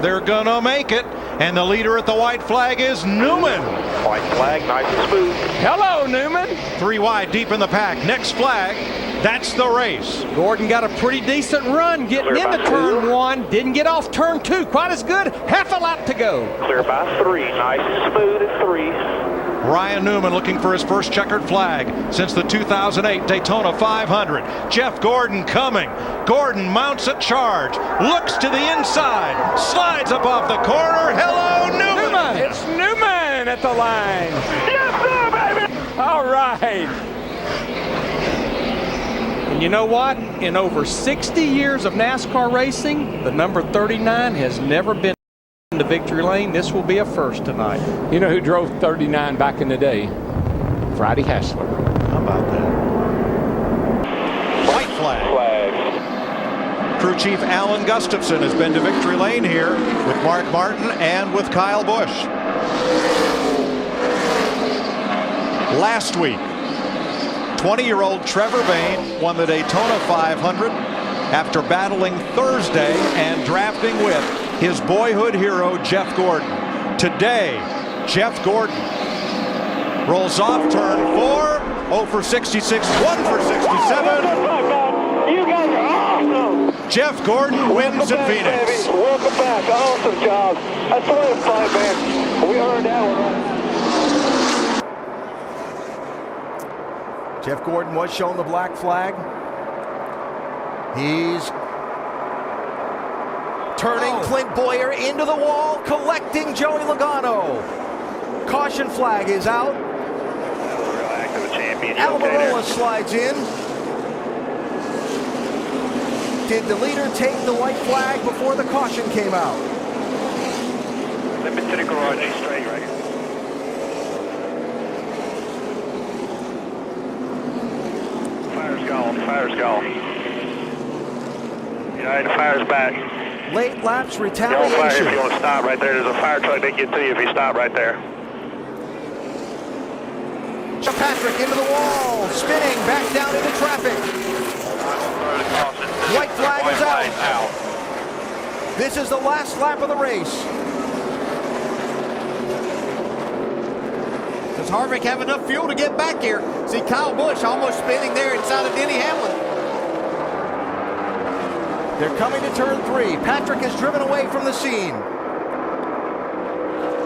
They're gonna make it, and the leader at the white flag is Newman. White flag, nice and smooth. Hello, Newman. 3 wide, deep in the pack. Next flag, that's the race. Gordon got a pretty decent run getting Clear into by turn 2. 1. Didn't get off turn 2 quite as good. Half a lap to go. Clear by 3, nice and smooth at 3. Ryan Newman looking for his first checkered flag since the 2008 Daytona 500. Jeff Gordon coming. Gordon mounts a charge, looks to the inside, slides up off the corner. Hello, Newman! It's Newman at the line. Yes, sir, baby! All right. And you know what? In over 60 years of NASCAR racing, the number 39 has never been in the victory lane. This will be a first tonight. You know who drove 39 back in the day? Friday Hassler. How about that? White flag. Crew Chief Alan Gustafson has been to victory lane here with Mark Martin and with Kyle Busch. Last week, 20-year-old Trevor Bayne won the Daytona 500 after battling Thursday and drafting with his boyhood hero, Jeff Gordon. Today, Jeff Gordon rolls off turn 4, 0 for 66, 1 for 67. You guys are awesome! Jeff Gordon wins at Phoenix. Baby. Welcome back. Awesome job. That's the way it's playing, man. We earned that one. Jeff Gordon was shown the black flag. He's turning Clint Boyer into the wall, collecting Joey Logano. Caution flag is out. Almirola slides in. Did the leader take the white flag before the caution came out? Limit to the garage, straight right here. Fire's gone, fire's gone. United fire's back. Late lapse Yellow fire retaliation. if you want to stop right there. There's a fire truck that get to you if you stop right there. Patrick into the wall, spinning back down into traffic. White flag is out. This is the last lap of the race. Does Harvick have enough fuel to get back here? See Kyle Busch almost spinning there inside of Denny Hamlin. They're coming to turn 3. Patrick is driven away from the scene.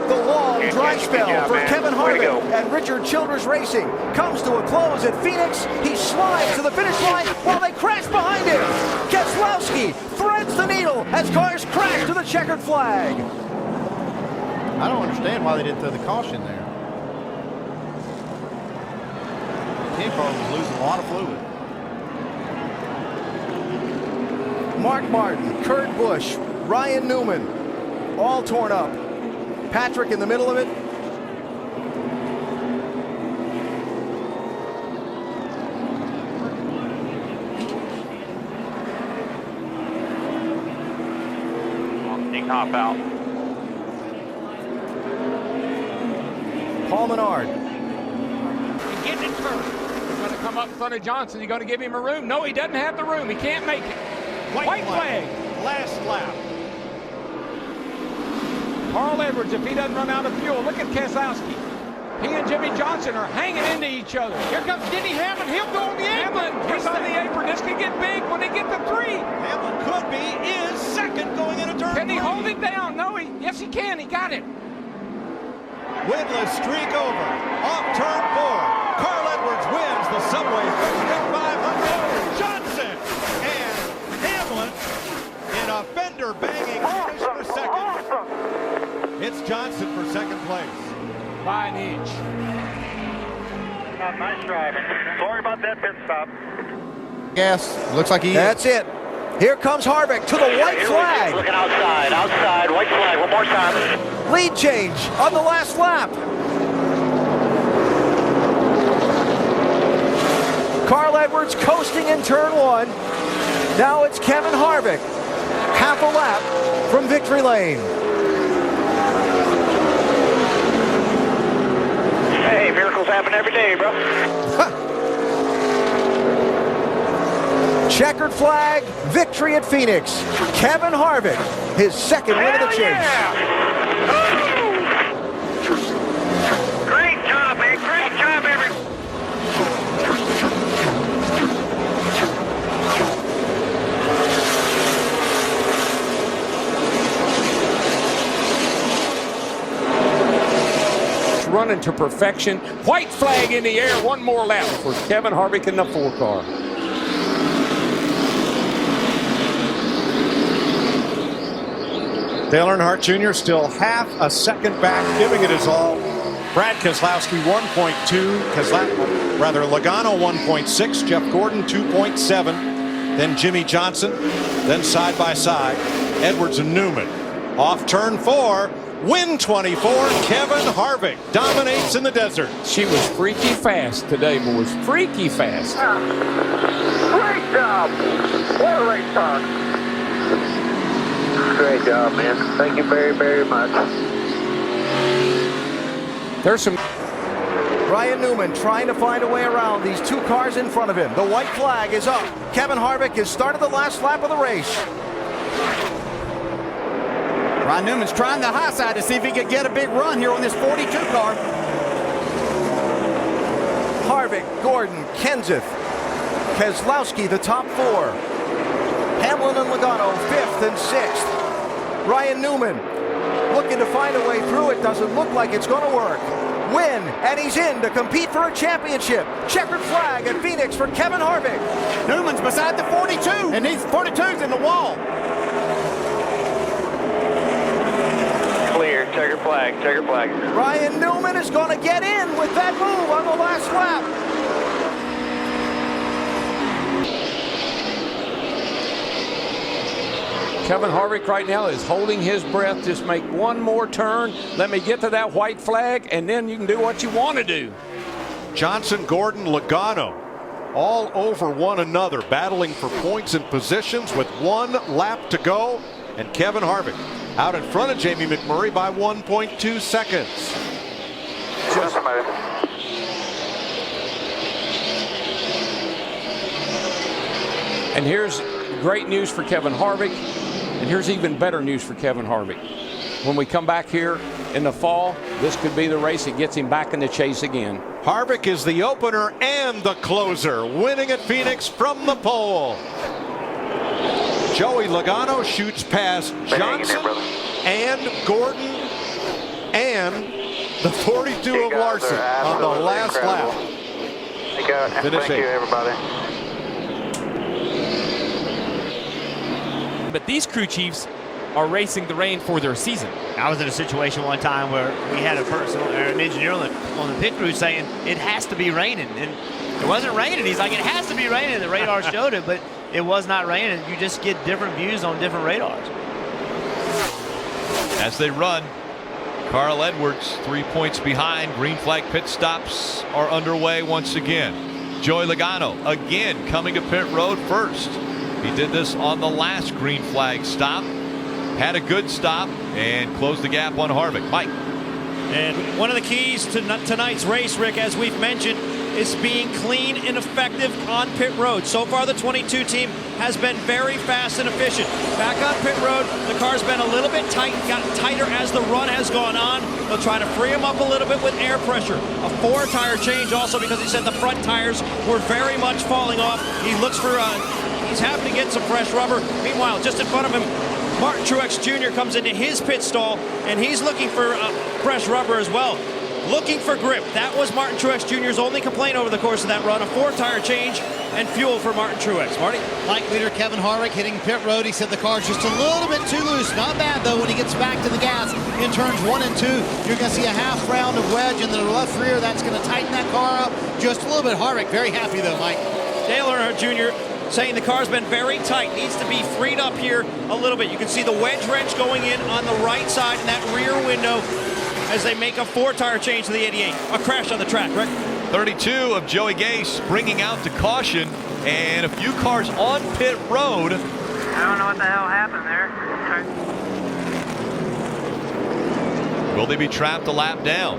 The long dry spell for Kevin Harvick and Richard Childress Racing comes to a close at Phoenix. He slides to the finish line while they crash behind him. Keselowski threads the needle as cars crash to the checkered flag. I don't understand why they didn't throw the caution there. The team car was losing a lot of fluid. Mark Martin, Kurt Busch, Ryan Newman, all torn up. Patrick in the middle of it. Hop out. Paul Menard. He's getting in turn. He's going to come up in front of Johnson. He's going to give him a room. No, he doesn't have the room. He can't make it. White flag. Last lap. Carl Edwards, if he doesn't run out of fuel, look at Keselowski. He and Jimmy Johnson are hanging into each other. Here comes Denny Hamlin. He'll go on the apron. He's on the apron. This could get big when they get to 3. Hamlin could be, is second going into turn 3. Can he hold it down? No, yes, he can. He got it. Winless streak over. Off turn 4. Carl Edwards wins the Subway 500. Johnson and Hamlin in a fender-banging finish for second. It's Johnson for second place. By an inch. Nice driving. Sorry about that pit stop. Gas. Looks like he is. That's it. Here comes Harvick to the white flag. Looking outside, white flag, one more time. Lead change on the last lap. Carl Edwards coasting in turn 1. Now it's Kevin Harvick. Half a lap from victory lane. Hey, miracles happen every day, bro. Checkered flag, victory at Phoenix. Kevin Harvick, his second win of the chase. Great job, man. Great job, everybody. Running to perfection. White flag in the air. One more lap for Kevin Harvick in the 4 car. Dale Earnhardt Jr. still half a second back, giving it his all. Brad Keselowski 1.2, Logano 1.6, Jeff Gordon 2.7, then Jimmy Johnson, then side by side, Edwards and Newman. Off turn 4, win 24, Kevin Harvick dominates in the desert. She was freaky fast today, boys. Freaky fast. Great job. What a race car. Great job, man. Thank you very, very much. There's some. Ryan Newman trying to find a way around these 2 cars in front of him. The white flag is up. Kevin Harvick has started the last lap of the race. Ryan Newman's trying the high side to see if he could get a big run here on this 42 car. Harvick, Gordon, Kenseth, Keselowski, the top 4. Hamlin and Logano, 5th and 6th. Ryan Newman looking to find a way through. It doesn't look like it's going to work. Win, and he's in to compete for a championship. Checkered flag at Phoenix for Kevin Harvick. Newman's beside the 42, and these 42's in the wall. Clear. Checkered flag. Checkered flag. Ryan Newman is going to get in with that move on the last lap. Kevin Harvick right now is holding his breath. Just make one more turn. Let me get to that white flag, and then you can do what you want to do. Johnson, Gordon, Logano all over one another, battling for points and positions with 1 lap to go. And Kevin Harvick out in front of Jamie McMurray by 1.2 seconds. Just And here's great news for Kevin Harvick. And here's even better news for Kevin Harvick. When we come back here in the fall, this could be the race that gets him back in the chase again. Harvick is the opener and the closer, winning at Phoenix from the pole. Joey Logano shoots past Johnson and Gordon and the 42 of Larson on the last lap. Thank you, everybody. But these crew chiefs are racing the rain for their season. I was in a situation one time where we had a person or an engineer on the pit crew saying it has to be raining, and it wasn't raining. He's like, it has to be raining. The radar showed it, but it was not raining. You just get different views on different radars. As they run, Carl Edwards 3 points behind. Green flag pit stops are underway once again. Joey Logano again coming to pit road first. He did this on the last green flag stop. Had a good stop and closed the gap on Harvick. Mike. And one of the keys to tonight's race, Rick, as we've mentioned, is being clean and effective on pit road. So far, the 22 team has been very fast and efficient. Back on pit road, the car's been a little bit tight, gotten tighter as the run has gone on. They'll try to free them up a little bit with air pressure. A 4-tire change also because he said the front tires were very much falling off. He looks for, he's having to get some fresh rubber. Meanwhile, just in front of him, Martin Truex Jr. comes into his pit stall, and he's looking for fresh rubber as well. Looking for grip. That was Martin Truex Jr.'s only complaint over the course of that run. A 4-tire change and fuel for Martin Truex. Marty? Mike leader Kevin Harvick hitting pit road. He said the car's just a little bit too loose. Not bad, though, when he gets back to the gas in turns 1 and 2. You're going to see a half round of wedge in the left rear. That's going to tighten that car up just a little bit. Harvick very happy, though, Mike. Dale Earnhardt Jr. saying the car's been very tight. Needs to be freed up here a little bit. You can see the wedge wrench going in on the right side in that rear window as they make a 4-tire change to the 88. A crash on the track, Rick. 32 of Joey Gase bringing out to caution, and a few cars on pit road. I don't know what the hell happened there. Will they be trapped a lap down?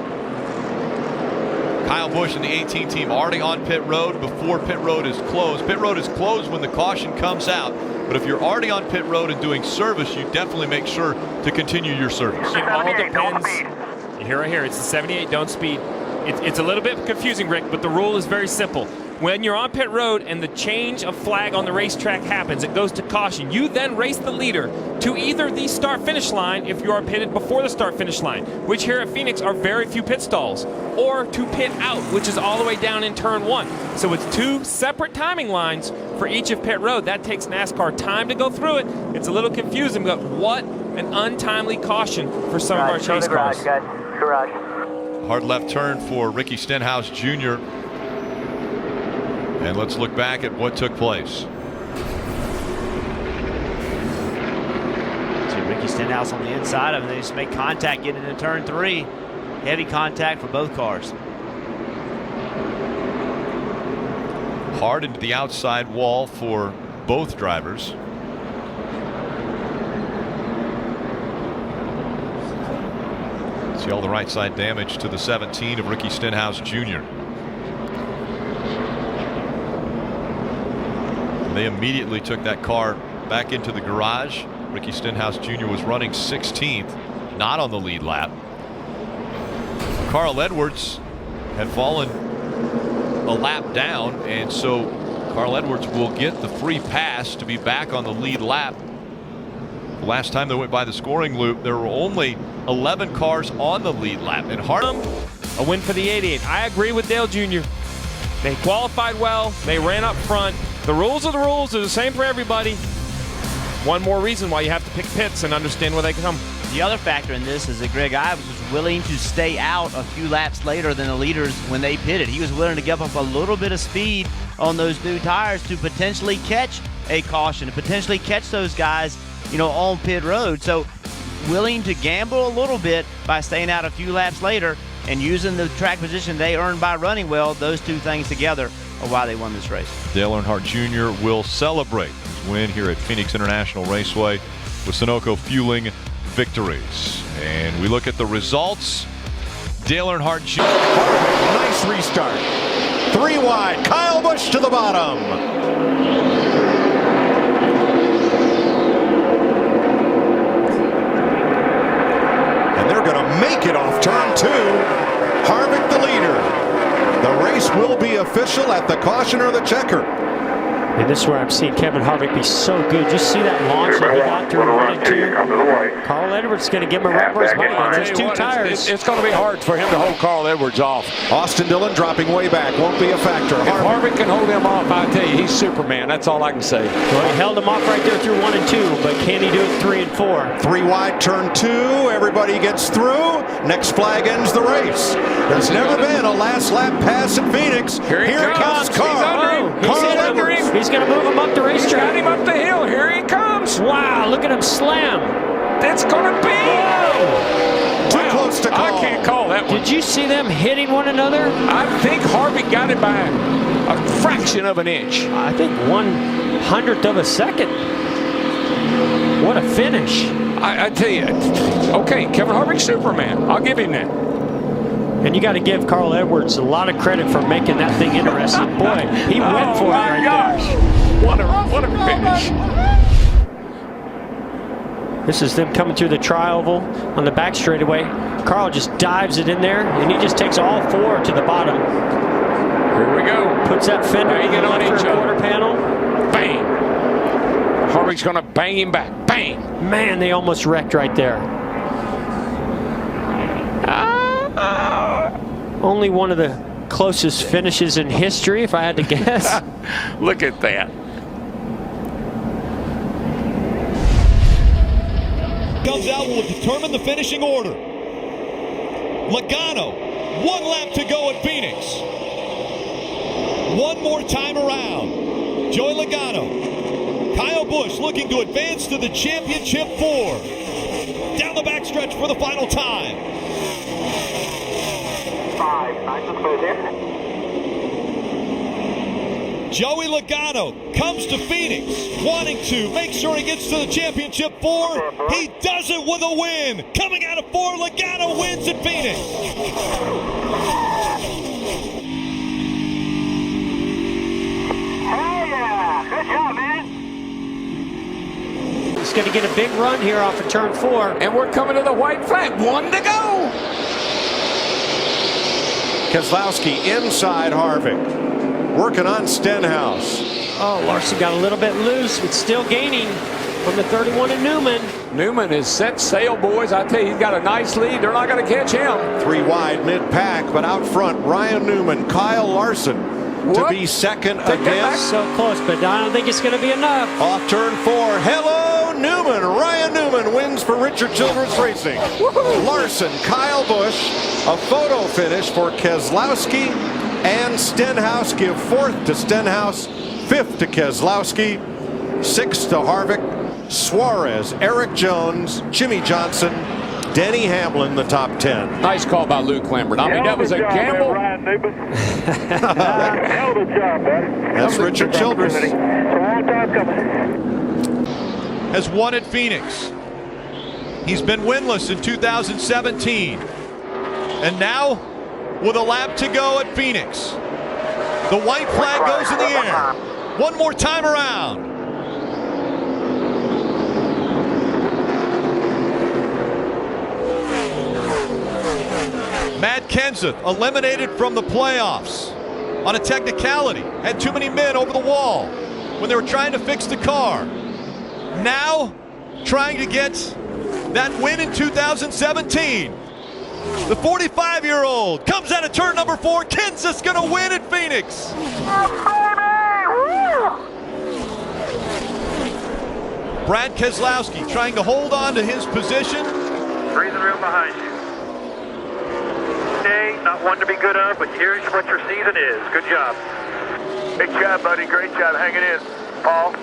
Kyle Busch and the 18 team already on pit road before pit road is closed. Pit road is closed when the caution comes out. But if you're already on pit road and doing service, you definitely make sure to continue your service. It all depends. Here, right here, it's the 78, don't speed. It's a little bit confusing, Rick, but the rule is very simple. When you're on pit road and the change of flag on the racetrack happens, it goes to caution. You then race the leader to either the start-finish line if you are pitted before the start-finish line, which here at Phoenix are very few pit stalls, or to pit out, which is all the way down in turn 1. So it's 2 separate timing lines for each of pit road. That takes NASCAR time to go through it. It's a little confusing, but what an untimely caution for some of our chase cars. Garage. Hard left turn for Ricky Stenhouse Jr. And let's look back at what took place. See Ricky Stenhouse on the inside of him. They just make contact getting into turn 3. Heavy contact for both cars. Hard into the outside wall for both drivers. See all the right side damage to the 17 of Ricky Stenhouse Jr. They immediately took that car back into the garage. Ricky Stenhouse Jr. was running 16th, not on the lead lap. Carl Edwards had fallen a lap down, and so Carl Edwards will get the free pass to be back on the lead lap. The last time they went by the scoring loop, there were only 11 cars on the lead lap, and Harlem a win for the 88. I agree with Dale Jr. They qualified well. They ran up front. The rules are the rules. They're the same for everybody. One more reason why you have to pick pits and understand where they come. The other factor in this is that Greg Ives was willing to stay out a few laps later than the leaders when they pitted. He was willing to give up a little bit of speed on those new tires to potentially catch a caution, to potentially catch those guys, you know, on pit road. So willing to gamble a little bit by staying out a few laps later and using the track position they earned by running well. Those two things together are why they won this race. Dale Earnhardt Jr. will celebrate his win here at Phoenix International Raceway with Sunoco Fueling victories. And we look at the results. Dale Earnhardt Jr. Nice restart. 3 wide. Kyle Busch to the bottom. And they're going to make it off turn 2. Harvick the leader. The race will be official at the caution or the checker. And this is where I'm seeing Kevin Harvick be so good. Just see that launch that he got through 1 and 2. Carl Edwards is going to give him a run for his money on those 2 tires. It's going to be hard for him to hold Carl Edwards off. Austin Dillon dropping way back. Won't be a factor. If Harvick can hold him off, I tell you, he's Superman. That's all I can say. Well, he held him off right there through 1 and 2, but can he do it 3 and 4? 3 wide, turn 2. Everybody gets through. Next flag ends the race. There's never been a last lap pass at Phoenix. Here comes He's Carl. under him. He's under him. He's going to move him up the racetrack. Got him up the hill. Here he comes. Wow, look at him slam. It's going to be. Whoa. Too close to call. I can't call that one. Did you see them hitting one another? I think Harvick got it by a fraction of an inch. I think 1/100th of a second. What a finish. I tell you, okay, Kevin Harvick, Superman. I'll give him that. And you got to give Carl Edwards a lot of credit for making that thing interesting. Boy, he went for it right there. What a finish. This is them coming through the tri-oval on the back straightaway. Carl just dives it in there, and he just takes all 4 to the bottom. Here we go. Puts that fender Banging on each other. quarter panel. Bang. Harvick's going to bang him back. Bang. Man, they almost wrecked right there. Only one of the closest finishes in history, if I had to guess. Look at that. Comes out will determine the finishing order. Logano, 1 lap to go at Phoenix. 1 more time around. Joey Logano. Kyle Busch looking to advance to the championship 4. Down the backstretch for the final time. 5, nice and clear there. Joey Logano comes to Phoenix, wanting to make sure he gets to the championship 4. He does it with a win. Coming out of 4, Logano wins at Phoenix. He's going to get a big run here off of turn 4. And we're coming to the white flag. 1 to go. Keselowski inside Harvick. Working on Stenhouse. Oh, Larson got a little bit loose, but still gaining from the 31 in Newman. Newman is set sail, boys. I tell you, he's got a nice lead. They're not going to catch him. 3 wide mid-pack, but out front, Ryan Newman, Kyle Larson to be second again. So close, but I don't think it's going to be enough. Off turn 4. Hello, Newman. Ryan Newman wins for Richard Childress Racing. Larson, Kyle Busch, a photo finish for Keselowski and Stenhouse. Give 4th to Stenhouse, 5th to Keselowski, 6th to Harvick, Suarez, Eric Jones, Jimmy Johnson, Denny Hamlin, the top 10. Nice call by Luke Lambert. I mean, that was a gamble. Hell of a job, buddy. That's Richard Childress. It's a long time coming. Has won at Phoenix. He's been winless in 2017. And now, with a lap to go at Phoenix, the white flag goes in the air. One more time around. Matt Kenseth eliminated from the playoffs on a technicality. Had too many men over the wall when they were trying to fix the car. Now, trying to get that win in 2017. The 45-year-old comes out of turn number 4. Kenseth's going to win at Phoenix. Brad Keselowski trying to hold on to his position. Breathing room behind you. Okay, not one to be good of, but here's what your season is. Good job. Big job, buddy. Great job hanging in. Paul?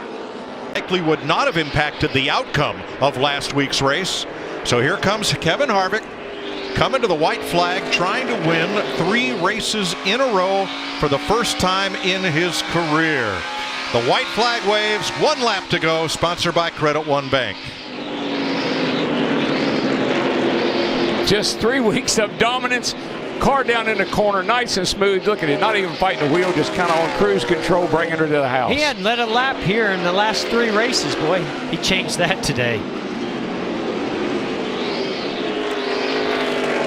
Likely would not have impacted the outcome of last week's race. So here comes Kevin Harvick coming to the white flag, trying to win 3 races in a row for the first time in his career. The white flag waves, 1 lap to go, sponsored by Credit One Bank. Just 3 weeks of dominance. Car down in the corner, nice and smooth. Look at it, not even fighting the wheel, just kind of on cruise control, bringing her to the house. He hadn't led a lap here in the last 3 races. Boy, he changed that today.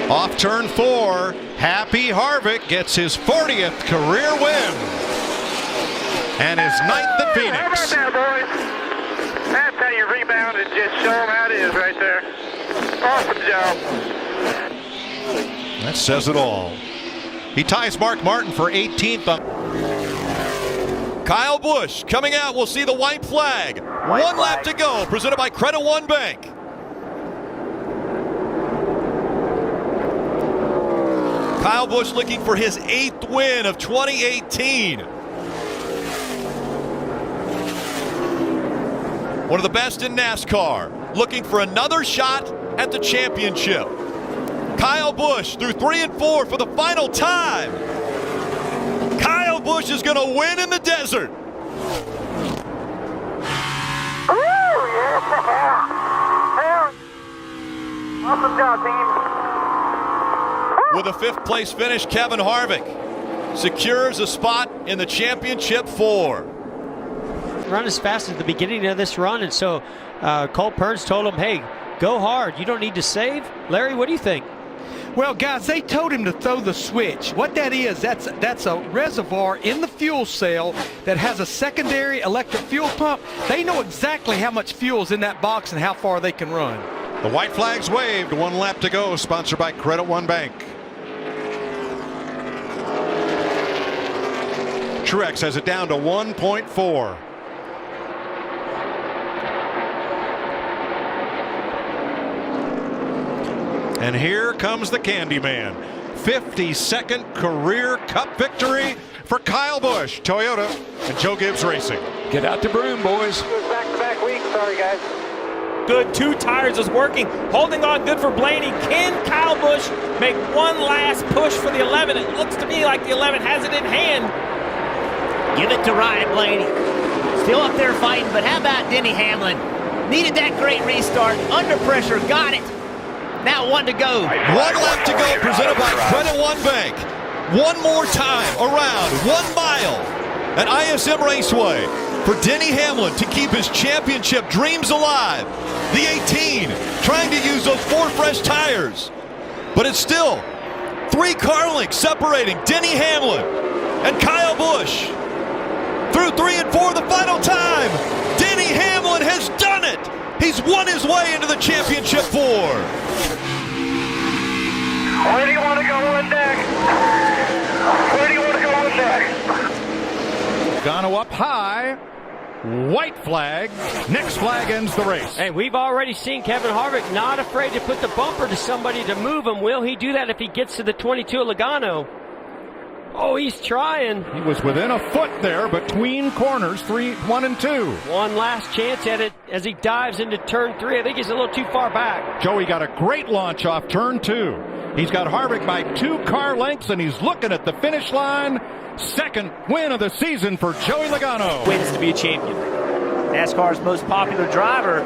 Off turn 4, Happy Harvick gets his 40th career win and his 9th at Phoenix. How about that, boys? That's how you rebound and just show them how it is right there. Awesome job. That says it all. He ties Mark Martin for 18th. Kyle Busch coming out. We'll see the white flag. 1 lap to go, presented by Credit One Bank. Kyle Busch looking for his 8th win of 2018. One of the best in NASCAR, looking for another shot at the championship. Kyle Busch through 3 and 4 for the final time. Kyle Busch is going to win in the desert. Awesome job, team. With a 5th place finish, Kevin Harvick secures a spot in the championship 4. Run as fast at the beginning of this run, and so Cole Perns told him, hey, go hard. You don't need to save. Larry, what do you think? Well, guys, they told him to throw the switch. What that is, that's a reservoir in the fuel cell that has a secondary electric fuel pump. They know exactly how much fuel is in that box and how far they can run. The white flag's waved, 1 lap to go, sponsored by Credit One Bank. Truex has it down to 1.4. And here comes the Candyman. 52nd career Cup victory for Kyle Busch, Toyota, and Joe Gibbs Racing. Get out the broom, boys. Back-to-back week. Sorry, guys. Good, 2 tires is working. Holding on good for Blaney. Can Kyle Busch make one last push for the 11? It looks to me like the 11 has it in hand. Give it to Ryan Blaney. Still up there fighting, but how about Denny Hamlin? Needed that great restart. Under pressure, got it. Now 1 to go. 1 lap to go, presented by Credit One Bank. One more time around 1 mile at ISM Raceway. for Denny Hamlin to keep his championship dreams alive. The 18 trying to use those 4 fresh tires. But it's still 3 car lengths separating Denny Hamlin and Kyle Busch. Through 3 and 4 the final time. Denny Hamlin has done it. He's won his way into the championship 4. Where do you want to go on deck? Where do you want to go on deck? Logano up high. White flag. Next flag ends the race. Hey, we've already seen Kevin Harvick not afraid to put the bumper to somebody to move him. Will he do that if he gets to the 22 of Logano? Oh, he's trying. He was within a foot there between corners 1 and 2. One last chance at it as he dives into turn 3. I think he's a little too far back. Joey got a great launch off turn 2. He's got Harvick by 2 car lengths, and he's looking at the finish line. Second win of the season for Joey Logano. Wins to be a champion. NASCAR's most popular driver.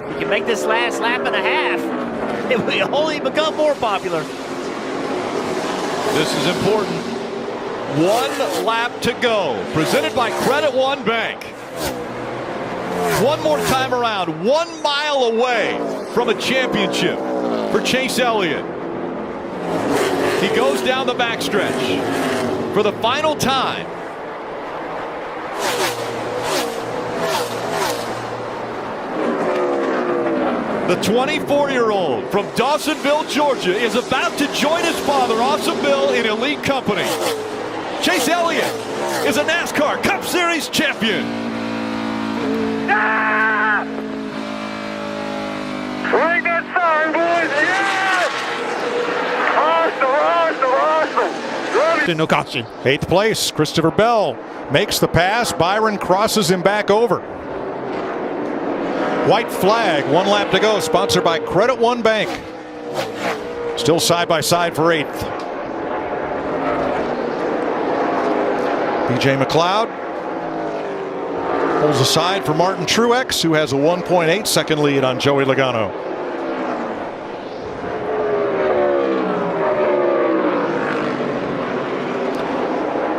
He can make this last lap and a half. It will only become more popular. This is important. 1 lap to go. Presented by Credit One Bank. One more time around. 1 mile away from a championship for Chase Elliott. He goes down the backstretch for the final time. The 24-year-old from Dawsonville, Georgia, is about to join his father, Awesomeville, in elite company. Chase Elliott is a NASCAR Cup Series champion. Ah! Ring that sign, boys! Yeah! Awesome! No caution. 8th place, Christopher Bell makes the pass. Byron crosses him back over. White flag, 1 lap to go, sponsored by Credit One Bank. Still side by side for 8th. BJ McLeod pulls aside for Martin Truex, who has a 1.8 second lead on Joey Logano.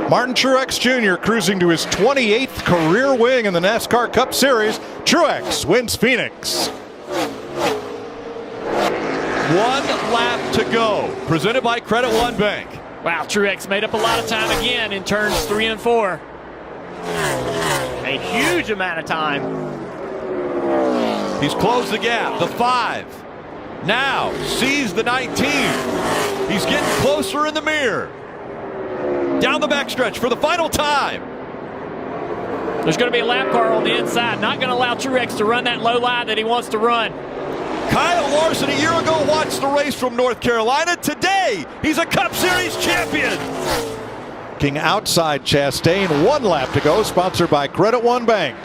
Martin Truex Jr. cruising to his 28th career win in the NASCAR Cup Series. Truex wins Phoenix. 1 lap to go. Presented by Credit One Bank. Wow, Truex made up a lot of time again in turns 3 and 4. A huge amount of time. He's closed the gap. The 5. Now sees the 19. He's getting closer in the mirror. Down the backstretch for the final time. There's going to be a lap car on the inside. Not going to allow Truex to run that low line that he wants to run. Kyle Larson a year ago watched the race from North Carolina. Today, he's a Cup Series champion. King outside Chastain, 1 lap to go, sponsored by Credit One Bank.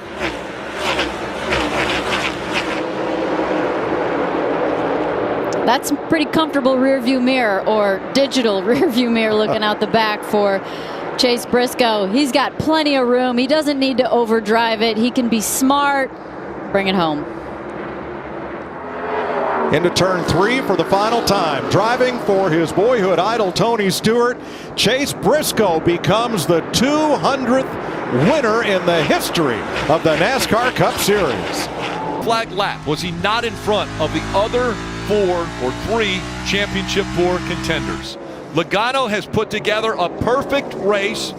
That's a pretty comfortable rear view mirror, or digital rear view mirror, looking out the back for Chase Briscoe. He's got plenty of room. He doesn't need to overdrive it. He can be smart, bring it home. Into turn 3 for the final time. Driving for his boyhood idol, Tony Stewart, Chase Briscoe becomes the 200th winner in the history of the NASCAR Cup Series. Flag lap. Was he not in front of the other 4 or 3 championship 4 contenders? Logano has put together a perfect race,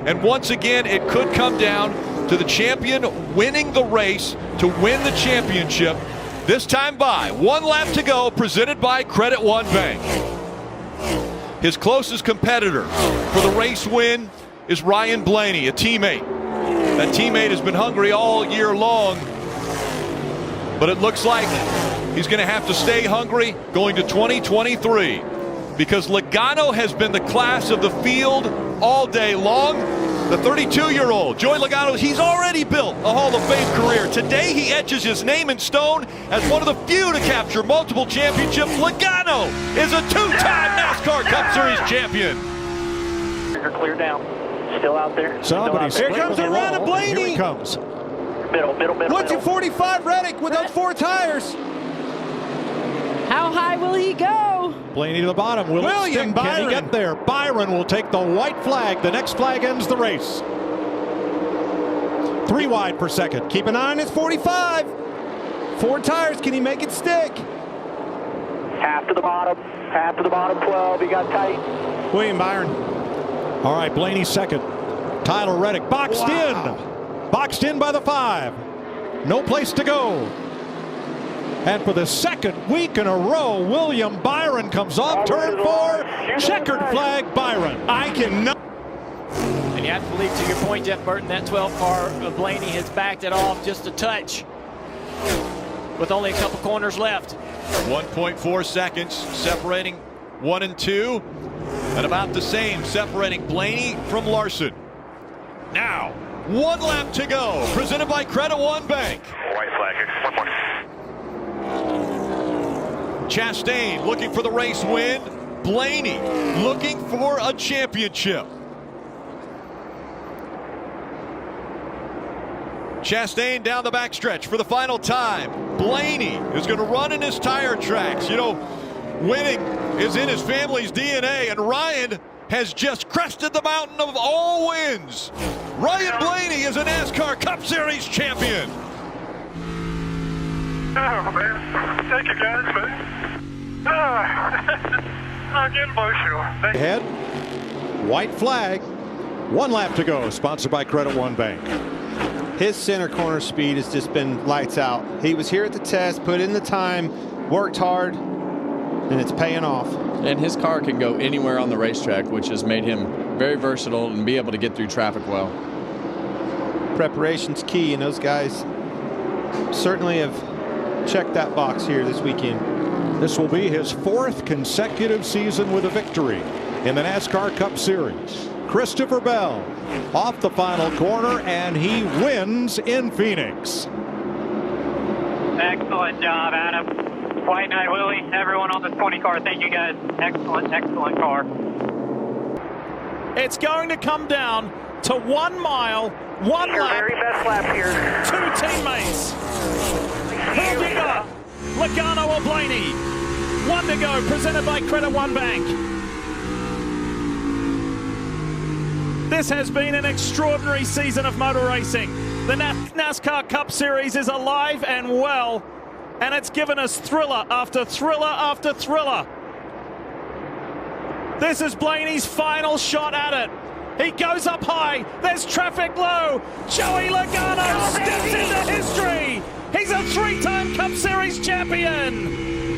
and once again it could come down to the champion winning the race to win the championship. This time by 1 lap to go, presented by Credit One Bank. His closest competitor for the race win is Ryan Blaney, a teammate. That teammate has been hungry all year long, but it looks like he's going to have to stay hungry going to 2023, because Logano has been the class of the field all day long. The 32-year-old, Joey Logano, he's already built a Hall of Fame career. Today he etches his name in stone as one of the few to capture multiple championships. Logano is a 2-time NASCAR Cup Series champion. You're clear down. Still out there. Somebody's Here comes the run of Blaney. Here he comes. Middle. 1-2-45 Reddick without 4 tires. How high will he go? Blaney to the bottom. Will it stick? Can he get there? Byron will take the white flag. The next flag ends the race. 3 wide for second. Keep an eye on his 45. 4 tires. Can he make it stick? Half to the bottom 12. You got tight. William Byron. All right, Blaney second. Tyler Reddick boxed in. Boxed in by the 5. No place to go. And for the second week in a row, William Byron comes off turn 4. Checkered flag Byron. I cannot. And you have to believe, to your point, Jeff Burton, that 12 car of Blaney has backed it off just a touch with only a couple corners left. 1.4 seconds separating 1 and 2, and about the same separating Blaney from Larson. Now, 1 lap to go, presented by Credit One Bank. White flag here. 1 more. Chastain looking for the race win. Blaney looking for a championship. Chastain down the backstretch for the final time. Blaney is going to run in his tire tracks. You know, winning is in his family's DNA, and Ryan has just crested the mountain of all wins. Ryan Blaney is a NASCAR Cup Series champion. Oh, man. Thank you, guys, man. I'm getting emotional. Ahead. White flag. 1 lap to go. Sponsored by Credit One Bank. His center corner speed has just been lights out. He was here at the test, put in the time, worked hard, and it's paying off. And his car can go anywhere on the racetrack, which has made him very versatile and be able to get through traffic well. Preparation's key, and those guys certainly have checked that box here this weekend. This will be his 4th consecutive season with a victory in the NASCAR Cup Series. Christopher Bell off the final corner, and he wins in Phoenix. Excellent job, Adam. White Knight, Willie, everyone on this 20 car, thank you guys. Excellent, excellent car. It's going to come down to 1 mile, 1 Your lap, very best lap here. 2 teammates. Who we got? Logano or Blaney? 1 to go, presented by Credit One Bank. This has been an extraordinary season of motor racing. The NASCAR Cup Series is alive and well, and it's given us thriller after thriller after thriller. This is Blaney's final shot at it. He goes up high. There's traffic low. Joey Logano steps into history. He's a 3-time Cup Series champion.